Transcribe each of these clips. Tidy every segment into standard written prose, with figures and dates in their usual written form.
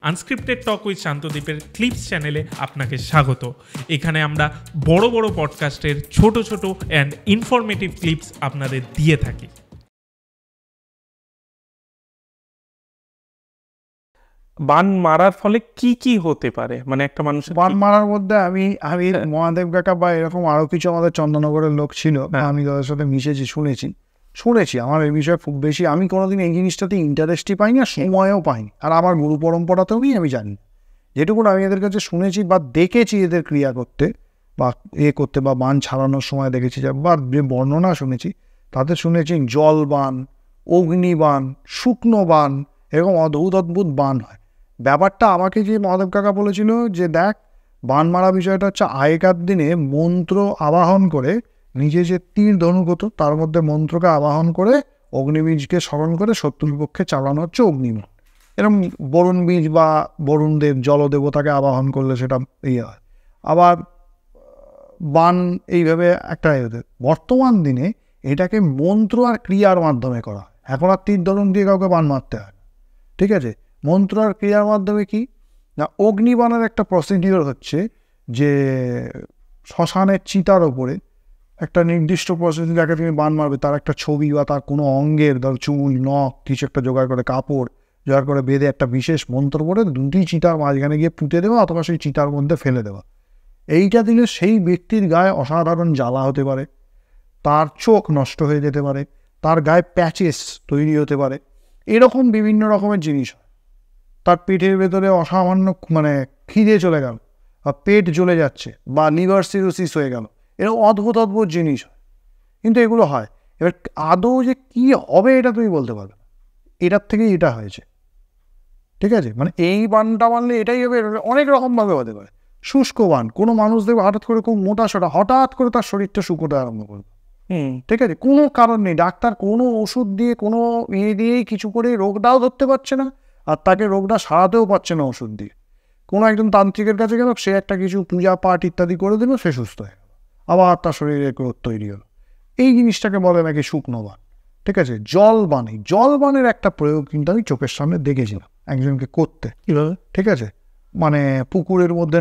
Unscripted talk with শান্তদ্বীপের clips চ্যানেলে আপনাকে স্বাগত। এখানে আমরা বড় বড় পডকাস্টের ছোট ছোট অ্যান্ড ইনফরমেটিভ ক্লিপস আপনাদের দিয়ে থাকি। বান মারার ফলে কি কি হতে পারে, মানে একটা মানুষের বান মারার মধ্যে আমি মহাদেব কাকা বা এরকম আরো কিছু আমাদের চন্দননগরের লোক ছিল, আমি তাদের সাথে মিশেছি, শুনেছি। আমার এই বিষয়ে খুব বেশি আমি কোনোদিন এই জিনিসটাতে ইন্টারেস্টই পাইনি আর সময়ও পাইনি, আর আমার গুরু পরম্পরাতেও আমি জানি। যেটুকু আমি এদের কাছে শুনেছি বা দেখেছি এদের ক্রিয়া করতে বা বান ছাড়ানোর সময় দেখেছি বা যে বর্ণনা শুনেছি তাতে শুনেছি জল বান, অগ্নিবান, শুকনো বান, এরকম অদ্ভুত বান হয়। ব্যাপারটা আমাকে যে মহাদেব কাকা বলেছিল যে দেখ, বান মারা বিষয়টা হচ্ছে আগেকার দিনে মন্ত্র আবাহন করে, নিজে যে তীর ধনুক হতো তার মধ্যে মন্ত্রকে আবাহন করে অগ্নিবীজকে স্মরণ করে শত্রুর পক্ষে চালানো হচ্ছে অগ্নিবান। এরকম বরুণ বীজ বা বরুণদেব জলদেবতাকে আবাহন করলে সেটা হয়। আবার বান এইভাবে একটা বর্তমান দিনে এটাকে মন্ত্র আর ক্রিয়ার মাধ্যমে করা হয়। এখন আর তীর ধনুক দিয়ে কাউকে বান মারতে হয়, ঠিক আছে? মন্ত্র আর ক্রিয়ার মাধ্যমে কি না, অগ্নিবানের একটা প্রসিডিওর হচ্ছে যে শ্মশানের চিতার ওপরে একটা নির্দিষ্ট প্রসিডিওর, যাকে তুমি বান মারবে তার একটা ছবি বা তার কোনো অঙ্গের, ধর চুল, নখ, কিছু একটা জোগাড় করে, কাপড় জোগাড় করে বেঁধে একটা বিশেষ মন্ত্র পড়ে দুটি চিতার মাঝখানে গিয়ে পুঁতে দেওয়া অথবা সেই চিতার মধ্যে ফেলে দেওয়া। এইটা দিলে সেই ব্যক্তির গায়ে অসাধারণ জ্বালা হতে পারে, তার চোখ নষ্ট হয়ে যেতে পারে, তার গায়ে প্যাচেস তৈরি হতে পারে, এরকম বিভিন্ন রকমের জিনিস হয়। তার পেটের ভেতরে অসামান্য খিদে চলে গেল বা পেট জ্বলে যাচ্ছে বা লিভার সিরোসিস হয়ে গেল, এরকম অদ্ভুত জিনিস হয়। কিন্তু এগুলো হয়। এবার আদৌ যে কি হবে এটা তুমি বলতে পারবে না, এটার থেকেই এটা হয়েছে, ঠিক আছে? এই বানটা মানলে এটাই হবে, অনেক রকমভাবে হতে পারে। শুষ্ক বান, কোনো মানুষ দেখবে হঠাৎ করে খুব মোটা সোটা, হঠাৎ করে তার শরীরটা শুকোতে আরম্ভ করবে, ঠিক আছে? কোনো কারণ নেই, ডাক্তার কোনো ওষুধ দিয়ে কোনো দিয়েই কিছু করে রোগটাও ধরতে পারছে না, আর তাকে রোগটা সারাতেও পারছে না ওষুধ দিয়ে। কোনো একজন তান্ত্রিকের কাছে গেল, সে একটা কিছু পূজা পাঠ ইত্যাদি করে দিল, সে সুস্থ হয়ে গেল, আবার তার শরীরে গ্রোথ তৈরি হলো। এই জিনিসটাকে বলে নাকি শুকনো বান, ঠিক আছে? জলবানের একটা প্রয়োগ কিন্তু আমি চোখের সামনে দেখেছিলাম একজনকে করতে। ঠিক আছে, পুকুরের মধ্যে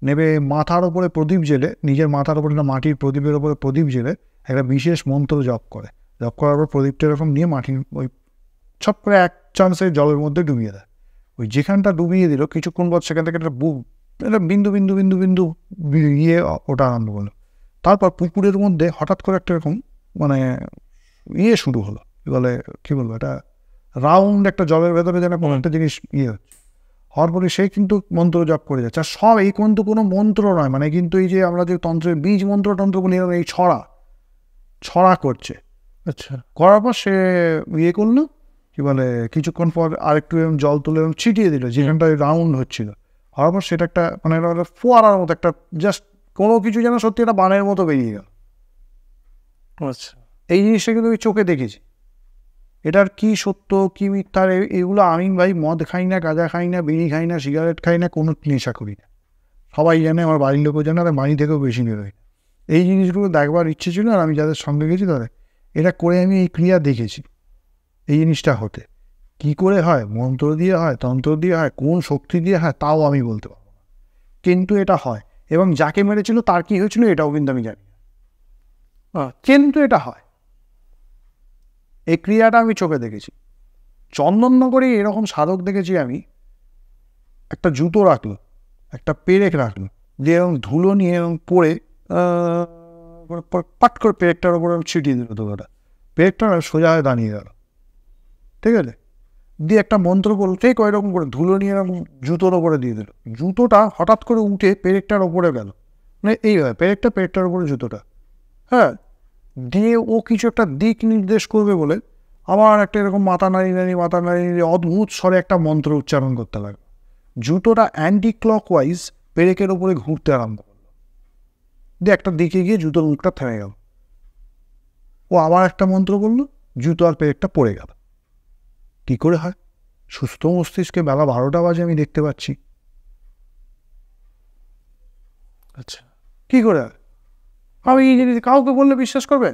নেবে মাথার ওপরে প্রদীপ জেলে, নিজের মাথার ওপরে মাটির প্রদীপের ওপরে প্রদীপ জেলে একটা বিশেষ মন্ত্র জপ করার পর প্রদীপটা এরকম নিয়ে মাটির ওই ছপ করে এক চান্সে জলের মধ্যে ডুবিয়ে দেয়। ওই যেখানটা ডুবিয়ে দিল কিছুক্ষণ পর সেখান থেকে একটা বিন্দু বিন্দু বিন্দু বিন্দু ইয়ে ওটা আরম্ভ হলো। তারপর পুকুরের মধ্যে হঠাৎ করে একটা এরকম শুরু হলো, কি বলবো, এটা রাউন্ড একটা জলের ভেতরে যেন কোনো একটা জিনিস হচ্ছে। হওয়ার পরে সে কিন্তু মন্ত্র জপ করে যাচ্ছে। আর সব এই কিন্তু কোনো মন্ত্র নয়, কিন্তু এই যে আমরা যে তন্ত্রের বীজ টন্ত্র বলি, এই ছড়া করছে। আচ্ছা, করার পর সে করলো, কিছুক্ষণ পর আরেকটু জল তুলে ছিটিয়ে দিল যেখানটায় রাউন্ড হচ্ছিল। হওয়ার পর সেটা একটা ফোয়ারার মতো একটা জাস্ট কোনো কিছু যেন সত্যি একটা বানের মতো বেরিয়ে গেল। আচ্ছা, এই জিনিসটা কিন্তু আমি চোখে দেখেছি। এটার কি সত্য কি মিথ্যার এগুলো আমি ভাই মদ খাই না, গাঁজা খাই না, বিড়ি খাই না, সিগারেট খাই না, কোনো নেশা করি না, সবাই জানে, আমার বাড়ির লোকও জানে, আর বাড়ি থেকেও বেশি বেরোয়। এই জিনিসগুলো দেখবার ইচ্ছে ছিল, আর আমি যাদের সঙ্গে গেছি তাদের এটা করে আমি এই ক্রিয়া দেখেছি। এই জিনিসটা হতে কি করে হয়, মন্ত্র দিয়ে হয়, তন্ত্র দিয়ে হয়, কোন শক্তি দিয়ে হয় তাও আমি বলতে পারবো না, কিন্তু এটা হয়। এবং যাকে মেরেছিল তার কি হয়েছিল এটাও কিন্তু আমি জানি না, কিন্তু এটা হয়। এই ক্রিয়াটা আমি চোখে দেখেছি। চন্দননগরে এরকম সাধক দেখেছি আমি, একটা জুতো রাখলো, একটা পেরেক রাখলো, দিয়ে এরকম ধুলো নিয়ে এরকম পরে পাট করে পেরেকটার ওপর ছিটিয়ে দিল, ধুলোটা পেরেকটা সোজা হয়ে দাঁড়িয়ে গেল, ঠিক আছে? দিয়ে একটা মন্ত্র বলল, ঠিক ওইরকম করে ধুলো নিয়ে এরকম জুতোর ওপরে দিয়ে দিল, জুতোটা হঠাৎ করে উঠে পেরেকটার ওপরে গেল, এইভাবে পেরেকটার ওপরে জুতোটা, হ্যাঁ, দিয়ে ও কিছু একটা দিক নির্দেশ করবে বলে আবার একটা এরকম মাথা নাড়িয়ে অদ্ভুত স্বরে একটা মন্ত্র উচ্চারণ করতে লাগলো। জুতোটা অ্যান্টি ক্লকওয়াইজ পেরেকের ওপরে ঘুরতে আরম্ভ করলো, দিয়ে একটা দিকে গিয়ে জুতোর মুখটা থেমে গেল। ও আবার একটা মন্ত্র বললো, জুতো আর পেরেকটা পড়ে গেল। কি করে হয়? সুস্থ মস্তিষ্কে বেলা 12টা বাজে আমি দেখতে পাচ্ছি। আচ্ছা, কি করে হয়? আমি এই জিনিস কাউকে বললে বিশ্বাস করবে?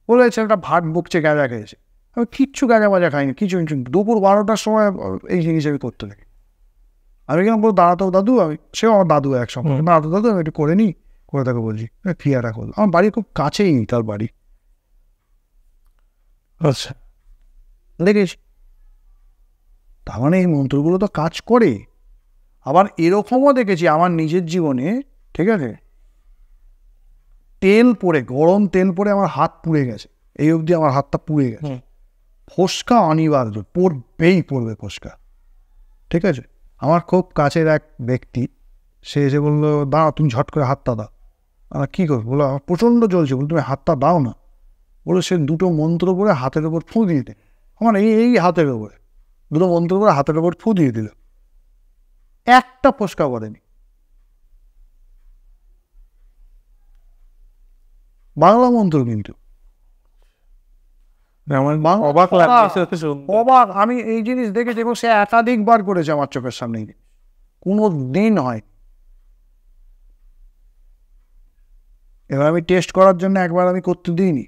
বলেছে একটা ভাত বকছে, গাঁজা খেয়েছে। আমি কিচ্ছু গাঁজা মাজা খাইনি, কিছু দুপুর 12টার সময় এই জিনিস আমি করতে থাকি। আমি কেন বলবো দাঁড়াতো দাদু, আমি সেও আমার দাদু এক সম্পর্কে, দাঁড়াতো দাদু আমি একটু করে নিই, করে তাকে বলছি ক্লিয়ারটা করলো। আমার বাড়ি খুব কাছেই তার বাড়ি। আচ্ছা, দেখেছি। তার মানে এই মন্ত্রগুলো তো কাজ করে। আবার এরকমও দেখেছি আমার নিজের জীবনে, ঠিক আছে, তেল পড়ে, গরম তেল পড়ে আমার হাত পুড়ে গেছে, এই অবধি আমার হাতটা পুড়ে গেছে। ফোসকা অনিবার্য, পড়বেই পড়বে ফোসকা, ঠিক আছে। আমার খুব কাছের এক ব্যক্তি, সে এসে বললো দাঁড়া তুমি ঝট করে হাতটা দাও। আমার কী করবো, বলো আমার প্রচণ্ড জ্বলছে, বলো তুমি হাতটা দাও না। বলে সে দুটো মন্ত্র করে হাতের ওপর ফু দিয়ে দেয়, আমার এই হাতের ওপরে দুটো মন্ত্র করে হাতের ওপর ফু দিয়ে দিল, একটা ফোসকা পড়েনি। বাংলা মন্ত্র কিন্তু আমার বাংলা অবাক লাগছে শুনতে। অবাক, আমি এই জিনিস দেখেছি এবং সে একাধিকবার করেছে আমার চোখের সামনে, কোনো দিন হয়। এবার আমি টেস্ট করার জন্য একবার আমি করতে দিইনি,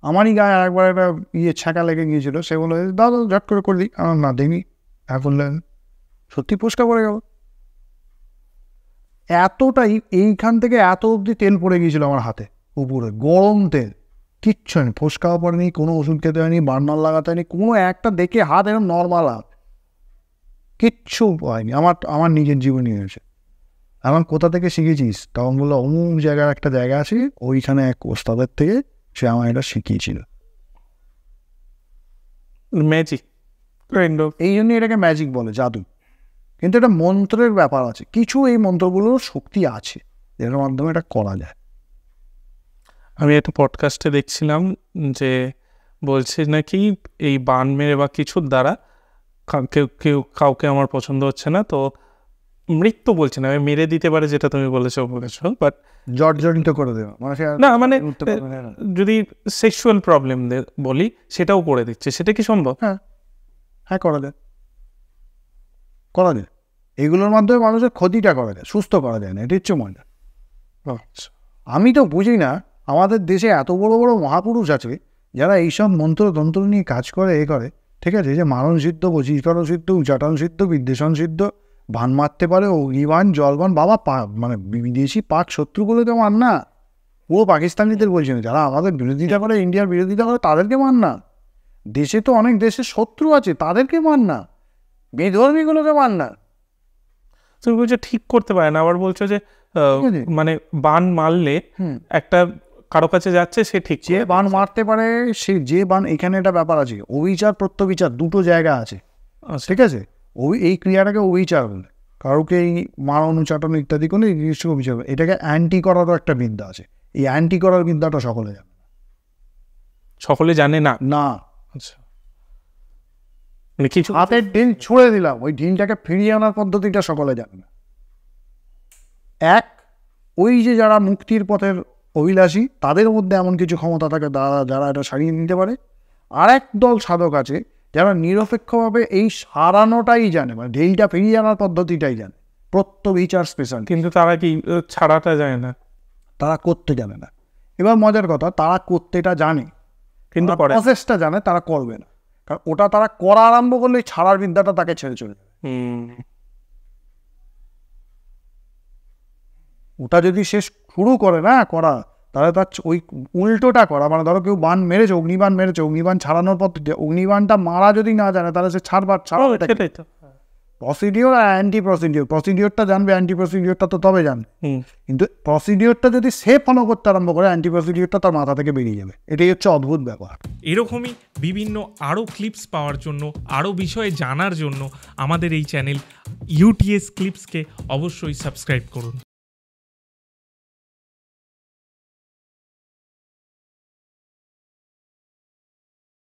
আমারই গায়ে একবার একটা ছ্যাঁকা লেগে গিয়েছিল, সে বলে দাদা ঝট করে দিই, আমার না দিইনি, এখন সত্যি পরিষ্কার করে গেল। এতটাই এইখান থেকে এত অবধি তেল পড়ে গিয়েছিল আমার হাতে উপরে, গরম তেল, কিচ্ছু হয়নি, ফোসকাও পড়েনি, কোনো ওষুধ খেতে হয়নি, বার্নার লাগাতে হয়নি, কোনো একটা দেখে হাত এরকম নর্মাল হাত, কিচ্ছু হয়নি। আমার নিজের জীবনই হয়েছে। এখন কোথা থেকে শিখেছিস, তখন বললো অমুক জায়গার একটা জায়গা আছে, ওইখানে এক ওস্তাদের থেকে সে আমার এটা শিখিয়েছিল। ম্যাজিক, এই জন্য এটাকে ম্যাজিক বলে, জাদু। কিন্তু এটা মন্ত্রের ব্যাপার আছে, কিছু এই মন্ত্রগুলোর শক্তি আছে যেটার মাধ্যমে এটা করা যায়। আমি একটা পডকাস্টে দেখছিলাম যে বলছে নাকি এই বান মেরে বা কিছুর দ্বারা কাউকে আমার পছন্দ হচ্ছে না, তো মৃত্যু বলছে না, আমি মেরে দিতে পারে, যেটা তুমি বলেছো, বাট জর্জরিত করে দেওয়া না, মানে যদি সেক্সুয়াল প্রবলেম বলি সেটাও করে দিচ্ছে, সেটা কি সম্ভব? হ্যাঁ করা যায়, এগুলোর মাধ্যমে মানুষের ক্ষতিটা করা যায়, সুস্থ করা যায় না, এটা হচ্ছে মজা। আমি তো বুঝি না, আমাদের দেশে এত বড় বড় মহাপুরুষ আছে যারা এইসব মন্ত্রতন্ত্র নিয়ে কাজ করে, ঠিক আছে, যে মারণ সিদ্ধ, বশীকরণ সিদ্ধ, উচ্চাটন সিদ্ধ, বিদ্বেষণ সিদ্ধ, বান মারতে পারে, অগ্নিবান, জলবান, বাবা মানে বিদেশি পাক শত্রুগুলোকে মান না, পুরো পাকিস্তানিদের বলছি না, যারা আমাদের বিরোধিতা করে, ইন্ডিয়ার বিরোধিতা করে, তাদেরকে মান না। দেশে তো অনেক দেশের শত্রু আছে, তাদেরকে মান না, বেধর্মীগুলোকে মান না। তুমি বলছো ঠিক করতে পারে না, আবার বলছো যে মানে বান মারলে একটা কারো কাছে যাচ্ছে, সে ঠিক যে বান মারতে পারে, সে যে বান, এখানে একটা ব্যাপার আছে, অবিচার প্রত্যবিচার দুটো জায়গা আছে, ঠিক আছে। এই ক্রিয়াটাকে অবিচার বলে, কারোকে এই মারণ, উচ্চাটন ইত্যাদি করলে এই জিনিসটাকে অবিচার বলে। এটাকে অ্যান্টি করারও একটা বিদ্যা আছে, এই অ্যান্টি করার বিদ্যাটা সকলে জানে না। না, আচ্ছা, মানে কিছু হাতের ঢিল ছুঁড়ে দিলাম, ওই ঢিলটাকে ফিরিয়ে আনার পদ্ধতিটা সকলে জানে না। ওই যে যারা মুক্তির পথের অভিলাষী, তাদের মধ্যে এমন কিছু ক্ষমতা থাকে যারা এটা সারিয়ে নিতে পারে। আর এক দল সাধক আছে যারা নিরপেক্ষভাবে এই সারানোটাই জানে, মানে ঢিলটা ফিরিয়ে আনার পদ্ধতিটাই জানে, প্রত্যবিচার স্পেশাল, কিন্তু তারা কি ছাড়াটা যায় না, তারা করতে জানে না। এবার মজার কথা, তারা করতেটা জানে কিন্তু প্রসেসটা জানে, তারা করবে না, কারণ ওটা তারা করা আরম্ভ করলে ছাড়ার বিদ্যাটা তাকে ছেড়ে চলে যাবে। ওটা যদি সে শুরু করে না করা, তাহলে তার ওই উল্টোটা করা, মানে ধরো কেউ বান মেরেছে, অগ্নিবান ছাড়ানোর পদ্ধতি, অগ্নিবানটা মারা যদি না জানে, তাহলে সে ছাড়বে। প্রসিডিওর আর অ্যান্টি প্রসিডিওরটা জানবে, অ্যান্টি প্রসিডিওরটা তো তবে জানবে, কিন্তু প্রসিডিওরটা যদি সে ফলো করতে আরম্ভ করে, অ্যান্টি প্রসিডিওরটা তার মাথা থেকে বেরিয়ে যাবে। এটাই হচ্ছে অদ্ভুত ব্যাপার। এরকমই বিভিন্ন আরও ক্লিপস পাওয়ার জন্য, আরও বিষয়ে জানার জন্য আমাদের এই চ্যানেল UTS ক্লিপসকে অবশ্যই সাবস্ক্রাইব করুন।